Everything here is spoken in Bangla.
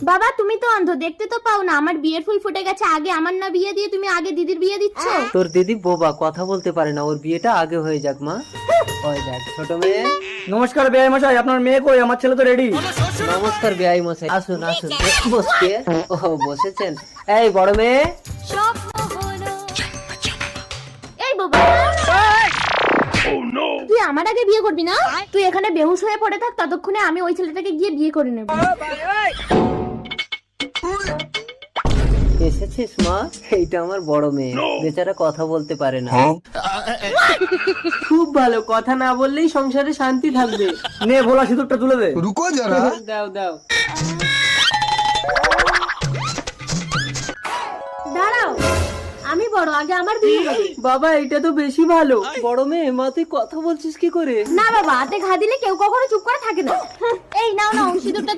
বাবা তুমি তো অন্ধ, দেখতে তো পাও না আমার বিয়ের ফুল ফুটে গেছে। আগে আমার না বিয়ে দিয়ে তুমি আগে দিদির বিয়ে দিচ্ছ। তোর দিদি বোবা, কথা বলতে পারে না, ওর বিয়েটা আগে হয়ে যাক মা। ওই দেখ ছোট মেয়ে। নমস্কার বেআই মশাই, আপনার মেয়ে কই? আমার ছেলে তো রেডি। নমস্কার বেআই মশাই, আসুন আসুন। বসকে ও বসেছেন। এই বড় মেয়ে, এই বাবা তুই আমার আগে বিয়ে করবি না? তুই এখানে বেহুশ হয়ে পড়ে থাক, ততক্ষণে আমি ওই ছেলেটাকে গিয়ে বিয়ে করে নেব। এসেছিস মা? এইটা আমার বড় মেয়ে, বেচারা কথা বলতে পারে না। খুব ভালো, কথা না বললেই সংসারে শান্তি থাকবে। নে ভোলা সিঁদুরটা তুলে দে। रुको जरा। দাও দাও। দাঁড়াও, আমি বড়, আগে আমার বিয়ে হবে। বাবা এটা তো বেশি ভালো। বড় মেয়ে, মা তুই কথা বলছিস কি করে? না বাবা, হাতে ঘা দিলে কেউ কখনো চুপ করে থাকে না। এই নাও নাও সিঁদুরটা